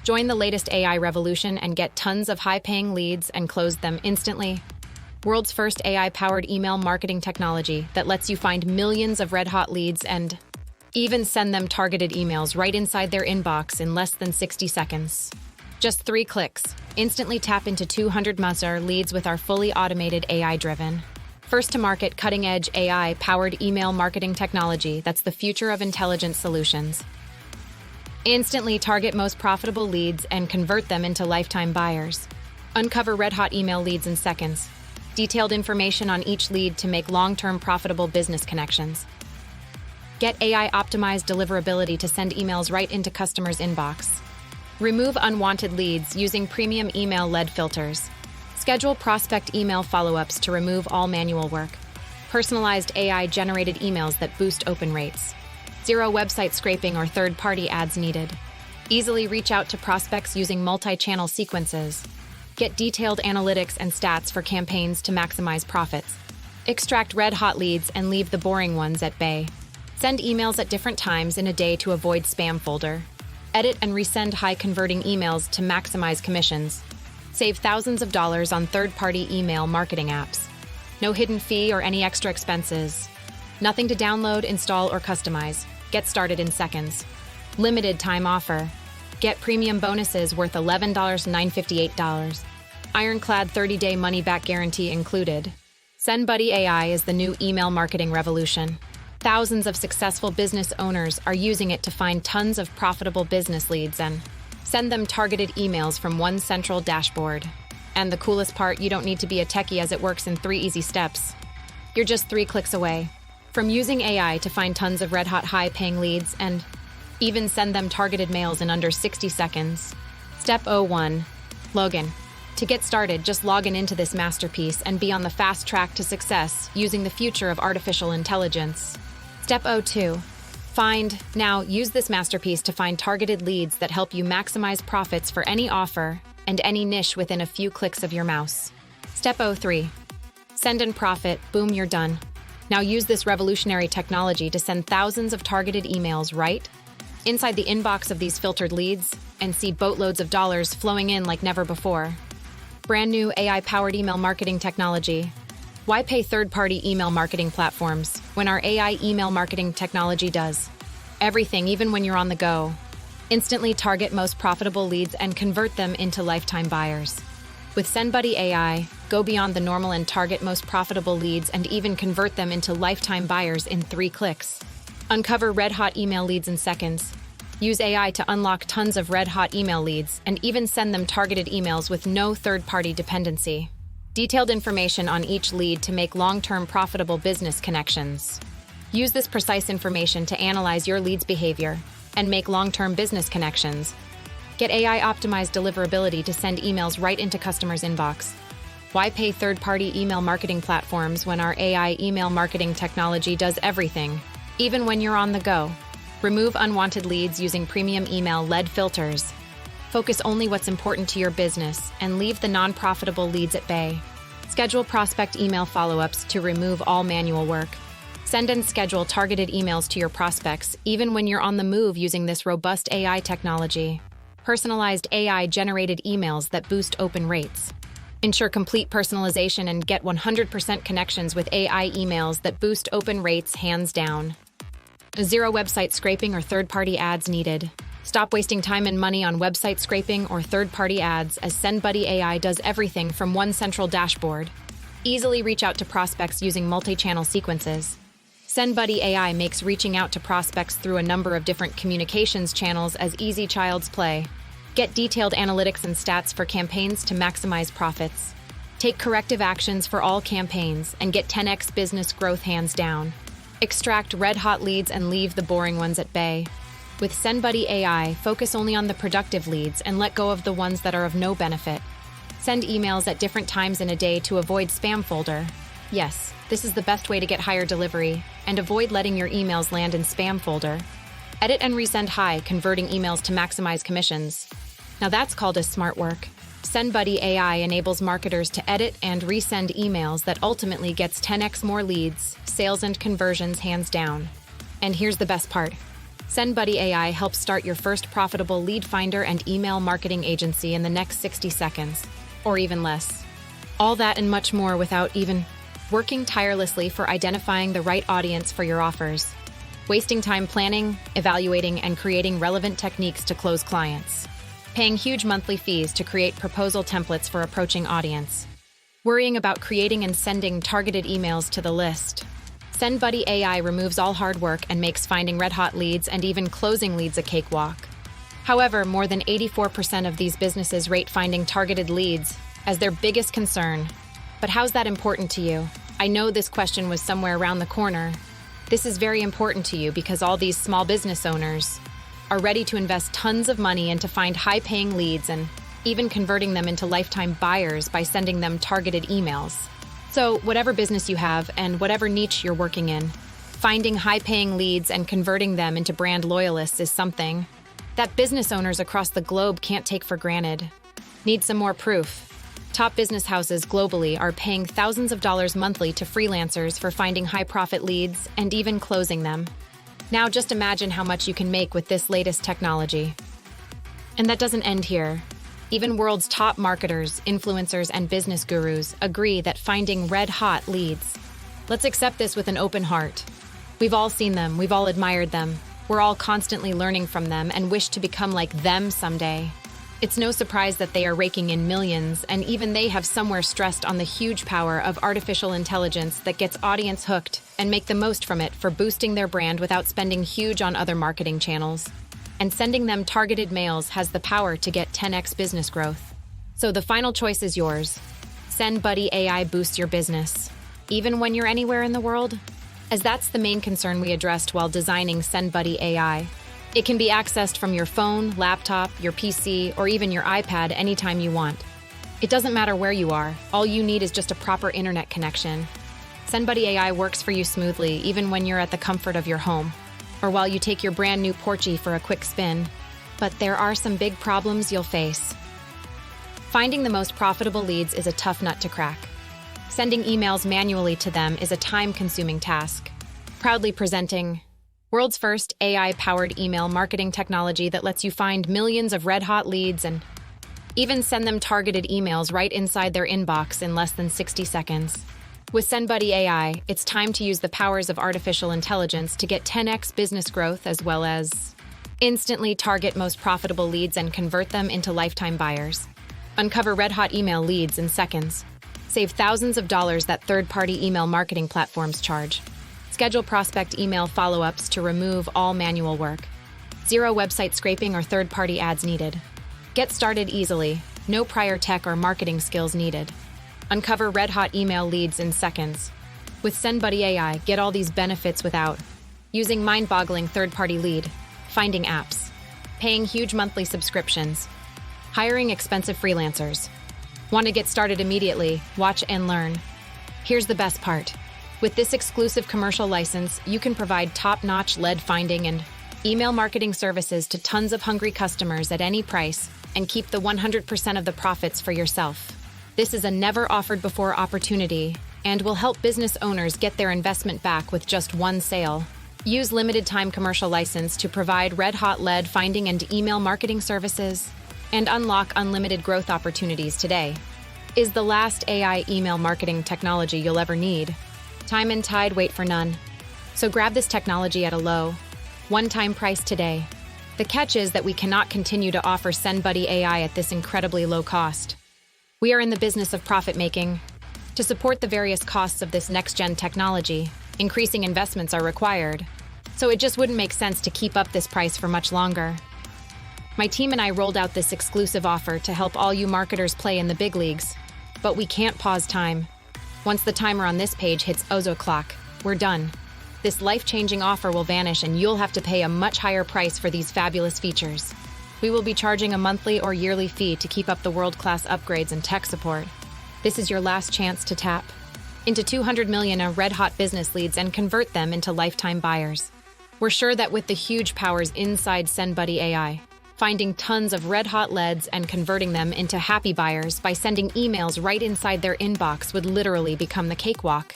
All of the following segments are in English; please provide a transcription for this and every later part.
Join the latest AI revolution and get tons of high-paying leads and close them instantly. World's first AI-powered email marketing technology that lets you find millions of red-hot leads and even send them targeted emails right inside their inbox in less than 60 seconds. Just 3 clicks. Instantly tap into 200 Mazar leads with our fully automated AI-driven, first-to-market, cutting-edge AI-powered email marketing technology that's the future of intelligent solutions. Instantly target most profitable leads and convert them into lifetime buyers. Uncover red-hot email leads in seconds. Detailed information on each lead to make long-term profitable business connections. Get AI-optimized deliverability to send emails right into customers' inbox. Remove unwanted leads using premium email lead filters. Schedule prospect email follow-ups to remove all manual work. Personalized AI-generated emails that boost open rates. Zero website scraping or third-party ads needed. Easily reach out to prospects using multi-channel sequences. Get detailed analytics and stats for campaigns to maximize profits. Extract red-hot leads and leave the boring ones at bay. Send emails at different times in a day to avoid spam folder. Edit and resend high-converting emails to maximize commissions. Save thousands of dollars on third-party email marketing apps. No hidden fee or any extra expenses. Nothing to download, install, or customize. Get started in seconds. Limited time offer. Get premium bonuses worth $11,958. Ironclad 30-day money-back guarantee included. SendBuddy AI is the new email marketing revolution. Thousands of successful business owners are using it to find tons of profitable business leads and send them targeted emails from one central dashboard. And the coolest part, you don't need to be a techie as it works in 3 easy steps. You're just 3 clicks away. From using AI to find tons of red-hot high-paying leads and even send them targeted mails in under 60 seconds. Step 01. Login. To get started, just log into this masterpiece and be on the fast track to success using the future of artificial intelligence. Step 02. Now, use this masterpiece to find targeted leads that help you maximize profits for any offer and any niche within a few clicks of your mouse. Step 03. Send and profit. Boom, you're done. Now use this revolutionary technology to send thousands of targeted emails right inside the inbox of these filtered leads and see boatloads of dollars flowing in like never before. Brand new AI-powered email marketing technology. Why pay third-party email marketing platforms when our AI email marketing technology does everything, even when you're on the go? Instantly target most profitable leads and convert them into lifetime buyers. With SendBuddy AI, go beyond the normal and target most profitable leads and even convert them into lifetime buyers in 3 clicks. Uncover red-hot email leads in seconds. Use AI to unlock tons of red-hot email leads and even send them targeted emails with no third-party dependency. Detailed information on each lead to make long-term profitable business connections. Use this precise information to analyze your lead's behavior and make long-term business connections. Get AI-optimized deliverability to send emails right into customers' inbox. Why pay third-party email marketing platforms when our AI email marketing technology does everything, even when you're on the go? Remove unwanted leads using premium email lead filters. Focus only what's important to your business and leave the non-profitable leads at bay. Schedule prospect email follow-ups to remove all manual work. Send and schedule targeted emails to your prospects even when you're on the move using this robust AI technology. Personalized AI-generated emails that boost open rates. Ensure complete personalization and get 100% connections with AI emails that boost open rates hands down. Zero website scraping or third-party ads needed. Stop wasting time and money on website scraping or third-party ads as SendBuddy AI does everything from one central dashboard. Easily reach out to prospects using multi-channel sequences. SendBuddy AI makes reaching out to prospects through a number of different communications channels as easy child's play. Get detailed analytics and stats for campaigns to maximize profits. Take corrective actions for all campaigns and get 10x business growth hands down. Extract red-hot leads and leave the boring ones at bay. With SendBuddy AI, focus only on the productive leads and let go of the ones that are of no benefit. Send emails at different times in a day to avoid spam folder. Yes, this is the best way to get higher delivery and avoid letting your emails land in spam folder. Edit and resend high, converting emails to maximize commissions. Now that's called a smart work. SendBuddy AI enables marketers to edit and resend emails that ultimately gets 10x more leads, sales and conversions hands down. And here's the best part. SendBuddy AI helps start your first profitable lead finder and email marketing agency in the next 60 seconds, or even less. All that and much more without even working tirelessly for identifying the right audience for your offers, wasting time planning, evaluating, and creating relevant techniques to close clients, paying huge monthly fees to create proposal templates for approaching audience, worrying about creating and sending targeted emails to the list. SendBuddy AI removes all hard work and makes finding red-hot leads and even closing leads a cakewalk. However, more than 84% of these businesses rate finding targeted leads as their biggest concern. But how's that important to you? I know this question was somewhere around the corner. This is very important to you because all these small business owners are ready to invest tons of money and to find high-paying leads and even converting them into lifetime buyers by sending them targeted emails. So, whatever business you have and whatever niche you're working in, finding high-paying leads and converting them into brand loyalists is something that business owners across the globe can't take for granted. Need some more proof? Top business houses globally are paying thousands of dollars monthly to freelancers for finding high-profit leads and even closing them. Now just imagine how much you can make with this latest technology. And that doesn't end here. Even world's top marketers, influencers, and business gurus agree that finding red-hot leads. Let's accept this with an open heart. We've all seen them, we've all admired them. We're all constantly learning from them and wish to become like them someday. It's no surprise that they are raking in millions, and even they have somewhere stressed on the huge power of artificial intelligence that gets audience hooked and make the most from it for boosting their brand without spending huge on other marketing channels. And sending them targeted mails has the power to get 10x business growth. So the final choice is yours. SendBuddy AI boosts your business, even when you're anywhere in the world, as that's the main concern we addressed while designing SendBuddy AI. It can be accessed from your phone, laptop, your PC, or even your iPad anytime you want. It doesn't matter where you are. All you need is just a proper internet connection. SendBuddy AI works for you smoothly, even when you're at the comfort of your home, or while you take your brand new Porchy for a quick spin. But there are some big problems you'll face. Finding the most profitable leads is a tough nut to crack. Sending emails manually to them is a time-consuming task. Proudly presenting world's first AI-powered email marketing technology that lets you find millions of red-hot leads and even send them targeted emails right inside their inbox in less than 60 seconds. With SendBuddy AI, it's time to use the powers of artificial intelligence to get 10x business growth as well as instantly target most profitable leads and convert them into lifetime buyers. Uncover red-hot email leads in seconds. Save thousands of dollars that third-party email marketing platforms charge. Schedule prospect email follow-ups to remove all manual work. Zero website scraping or third-party ads needed. Get started easily. No prior tech or marketing skills needed. Uncover red-hot email leads in seconds. With SendBuddy AI, get all these benefits without using mind-boggling third-party lead, finding apps, paying huge monthly subscriptions, hiring expensive freelancers. Want to get started immediately? Watch and learn. Here's the best part. With this exclusive commercial license, you can provide top-notch lead finding and email marketing services to tons of hungry customers at any price and keep the 100% of the profits for yourself. This is a never-offered-before opportunity and will help business owners get their investment back with just one sale. Use limited-time commercial license to provide red-hot lead finding and email marketing services and unlock unlimited growth opportunities today. Is the last AI email marketing technology you'll ever need. Time and tide wait for none. So grab this technology at a low, one-time price today. The catch is that we cannot continue to offer SendBuddy AI at this incredibly low cost. We are in the business of profit-making. To support the various costs of this next-gen technology, increasing investments are required. So it just wouldn't make sense to keep up this price for much longer. My team and I rolled out this exclusive offer to help all you marketers play in the big leagues. But we can't pause time. Once the timer on this page hits Ozo clock, we're done. This life-changing offer will vanish and you'll have to pay a much higher price for these fabulous features. We will be charging a monthly or yearly fee to keep up the world-class upgrades and tech support. This is your last chance to tap into 200 million red-hot business leads and convert them into lifetime buyers. We're sure that with the huge powers inside SendBuddy AI, finding tons of red-hot leads and converting them into happy buyers by sending emails right inside their inbox would literally become the cakewalk.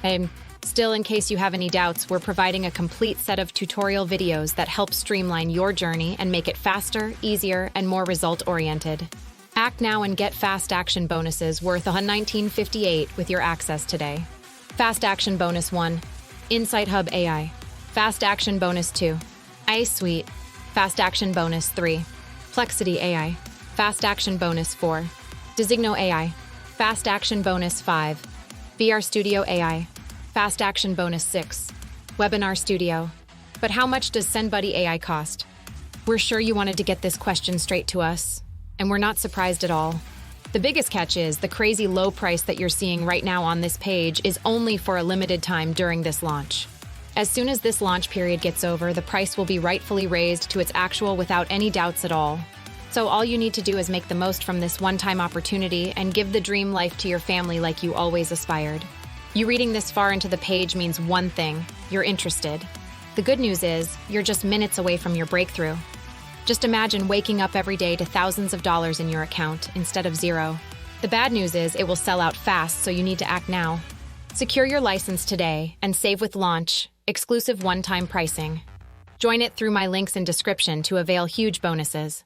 And Still, in case you have any doubts, we're providing a complete set of tutorial videos that help streamline your journey and make it faster, easier, and more result-oriented. Act now and get fast action bonuses worth $19.58 with your access today. Fast Action Bonus 1. Insight Hub AI. Fast Action Bonus 2. Ice Suite. Fast Action Bonus 3. Plexity AI. Fast Action Bonus 4. Designo AI. Fast Action Bonus 5. VR Studio AI. Fast Action Bonus 6. Webinar Studio. But how much does SendBuddy AI cost? We're sure you wanted to get this question straight to us, and we're not surprised at all. The biggest catch is the crazy low price that you're seeing right now on this page is only for a limited time during this launch. As soon as this launch period gets over, the price will be rightfully raised to its actual without any doubts at all. So all you need to do is make the most from this one-time opportunity and give the dream life to your family like you always aspired. You reading this far into the page means one thing: you're interested. The good news is, you're just minutes away from your breakthrough. Just imagine waking up every day to thousands of dollars in your account instead of zero. The bad news is it will sell out fast, so you need to act now. Secure your license today and save with Launch, exclusive one-time pricing. Join it through my links in description to avail huge bonuses.